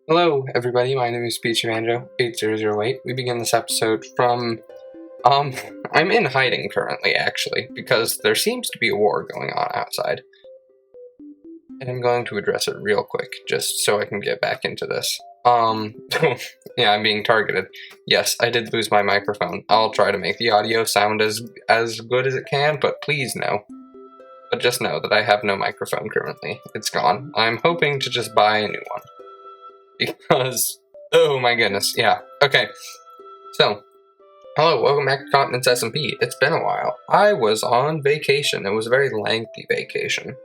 Hello, everybody. My name is Speech Evangelio 8008. We begin this episode from, I'm in hiding currently, actually, because there seems to be a war going on outside. And I'm going to address it real quick, just so I can get back into this. Yeah, I'm being targeted. Yes, I did lose my microphone. I'll try to make the audio sound as good as it can, but please no. But just know that I have no microphone currently. It's gone. I'm hoping to just buy a new one. Because, oh my goodness, yeah. Okay, so, hello, welcome back to Continent's SMP. It's been a while. I was on vacation. It was a very lengthy vacation.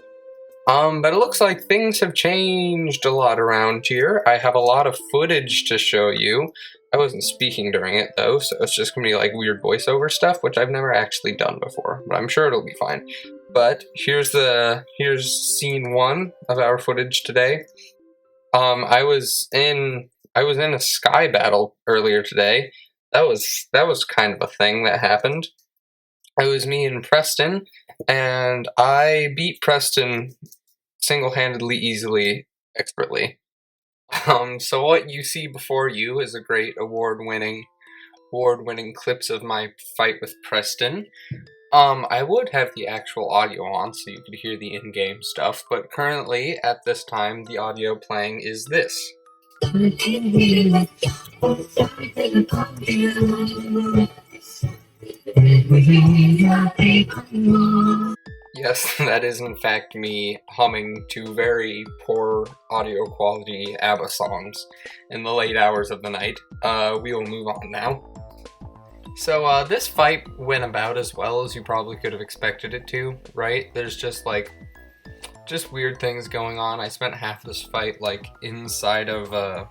But it looks like things have changed a lot around here. I have a lot of footage to show you. I wasn't speaking during it, though, so it's just gonna be like weird voiceover stuff, which I've never actually done before, but I'm sure it'll be fine. But here's scene one of our footage today. I was in a sky battle earlier today. That was kind of a thing that happened. It was me and Preston, and I beat Preston single-handedly, easily, expertly. So what you see before you is a great award-winning clips of my fight with Preston. I would have the actual audio on so you could hear the in-game stuff, but currently, at this time, the audio playing is this. Yes, that is in fact me humming to very poor audio quality ABBA songs in the late hours of the night. We will move on now. So, this fight went about as well as you probably could have expected it to, right? There's just weird things going on. I spent half this fight inside of a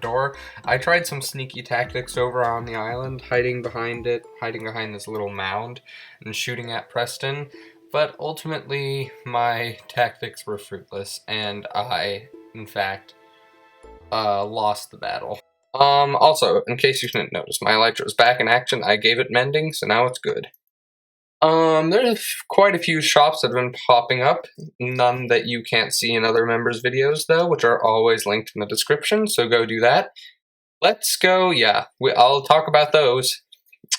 door. I tried some sneaky tactics over on the island, hiding behind this little mound and shooting at Preston. But ultimately, my tactics were fruitless, and I, in fact, lost the battle. Also, in case you didn't notice, my Elytra is back in action. I gave it mending, so now it's good. There's quite a few shops that have been popping up. None that you can't see in other members' videos, though, which are always linked in the description, so go do that. Let's go, yeah, I'll talk about those.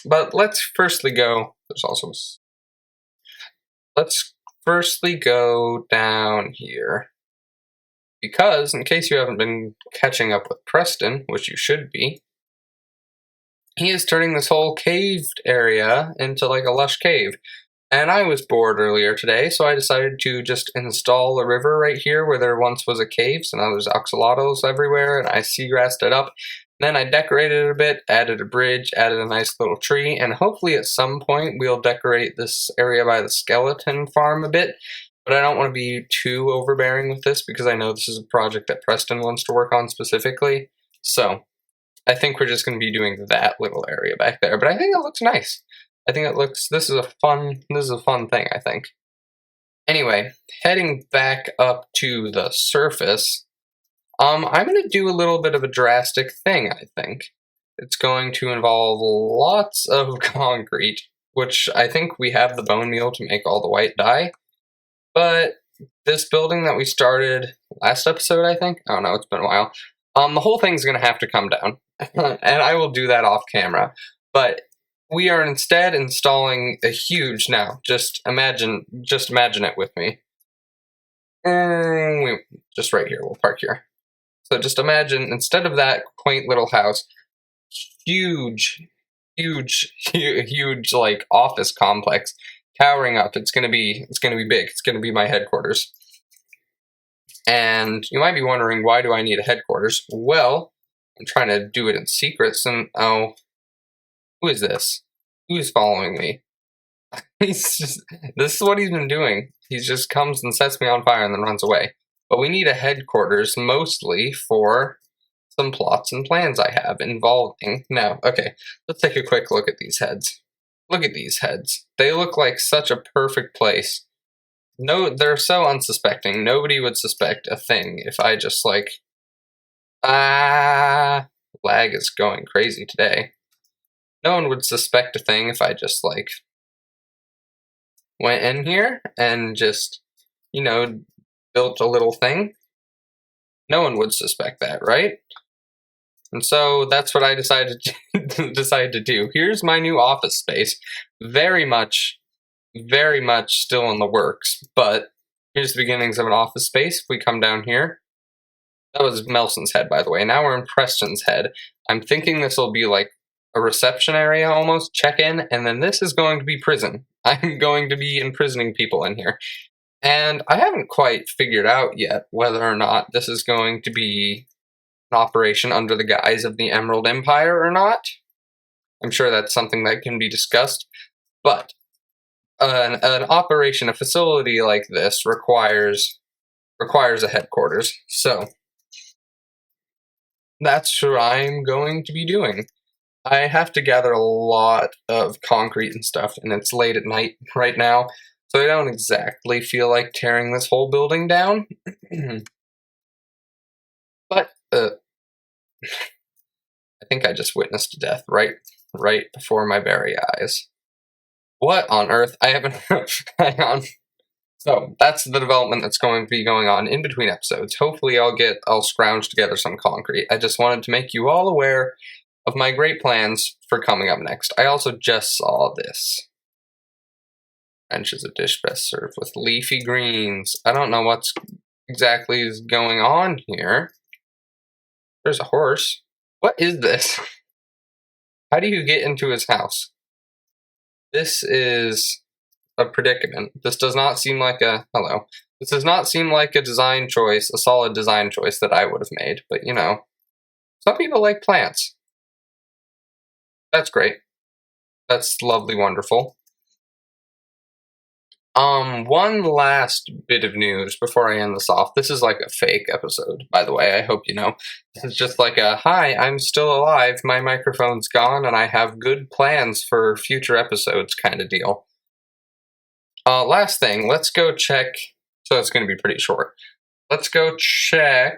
But let's firstly go down here. Because, in case you haven't been catching up with Preston, which you should be, he is turning this whole caved area into like a lush cave. And I was bored earlier today, so I decided to just install a river right here where there once was a cave, so now there's axolotls everywhere, and I seagrassed it up. Then I decorated it a bit, added a bridge, added a nice little tree, and hopefully at some point we'll decorate this area by the skeleton farm a bit. But I don't want to be too overbearing with this because I know this is a project that Preston wants to work on specifically. So I think we're just going to be doing that little area back there. But I think it looks nice. This is a fun thing, I think. Anyway, heading back up to the surface, I'm going to do a little bit of a drastic thing, I think. It's going to involve lots of concrete, which I think we have the bone meal to make all the white dye. But this building that we started last episode, I think? I don't know, it's been a while. The whole thing's going to have to come down, and I will do that off camera. But we are instead installing a huge, now, just imagine it with me. Just right here, we'll park here. So just imagine, instead of that quaint little house, huge, like, office complex towering up. It's gonna be big. It's gonna be my headquarters. And you might be wondering, why do I need a headquarters? Well, I'm trying to do it in secret. Oh, who is this? Who is following me? This is what he's been doing. He just comes and sets me on fire and then runs away. But we need a headquarters mostly for some plots and plans I have involving. Now, okay, let's take a quick look at these heads. Look at these heads. They look like such a perfect place. No, they're so unsuspecting. Nobody would suspect a thing if I just lag is going crazy today. No one would suspect a thing if I just went in here and just, built a little thing. No one would suspect that, right? And so that's what I decided to do. Here's my new office space. Very much still in the works, but here's the beginnings of an office space. If we come down here, that was Melson's head, by the way. Now we're in Preston's head. I'm thinking this will be like a reception area almost, check-in, and then this is going to be prison. I'm going to be imprisoning people in here. And I haven't quite figured out yet whether or not this is going to be an operation under the guise of the Emerald Empire or not. I'm sure that's something that can be discussed, but an operation, a facility like this requires a headquarters. So that's what I'm going to be doing. I have to gather a lot of concrete and stuff, and it's late at night right now, so I don't exactly feel like tearing this whole building down. But I think I just witnessed a death right before my very eyes. What on earth? I haven't. Hang on. So that's the development that's going to be going on in between episodes. Hopefully I'll scrounge together some concrete. I just wanted to make you all aware of my great plans for coming up next. I also just saw this. French is a dish best served with leafy greens. I don't know what's exactly is going on here. There's a horse. What is this? How do you get into his house? This is a predicament. This does not seem like a... Hello. This does not seem like a design choice, a solid design choice that I would have made. But, you know, some people like plants. That's great. That's lovely, wonderful. One last bit of news before I end this off. This is like a fake episode, by the way. I hope you know. This is just like a, hi, I'm still alive, my microphone's gone, and I have good plans for future episodes kind of deal. Last thing, let's go check. So it's going to be pretty short. Let's go check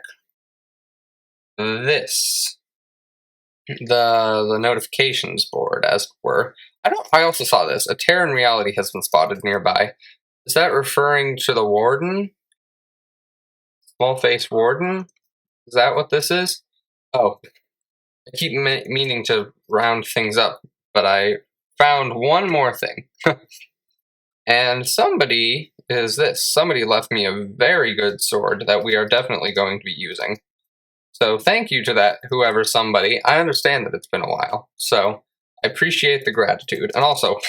this. The notifications board, as it were. I also saw this. A tear in reality has been spotted nearby. Is that referring to the warden? Small face warden? Is that what this is? Oh. I keep meaning to round things up, but I found one more thing. And somebody left me a very good sword that we are definitely going to be using. So thank you to that somebody. I understand that it's been a while, so I appreciate the gratitude. And also,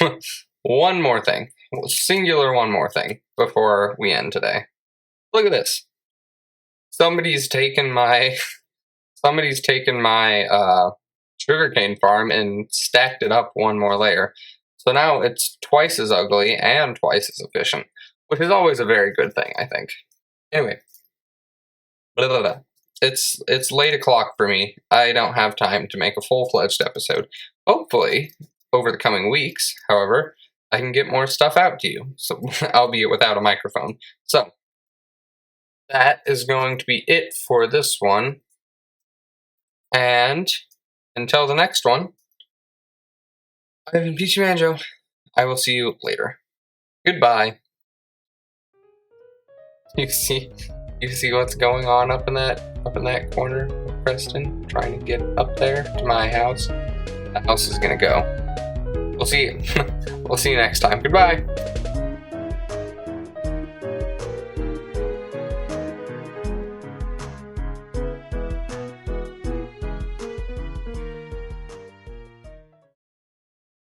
one more thing, singular one more thing before we end today. Look at this. Somebody's taken my sugarcane farm and stacked it up one more layer. So now it's twice as ugly and twice as efficient, which is always a very good thing, I think. Anyway. Blah, blah, blah. It's late o'clock for me. I don't have time to make a full-fledged episode. Hopefully, over the coming weeks, however, I can get more stuff out to you, so albeit without a microphone. So, that is going to be it for this one. And until the next one, I've been Peachy Banjo. I will see you later. Goodbye. You see what's going on up in that corner of Preston, trying to get up there to my house. That house is gonna go. We'll see you next time. Goodbye.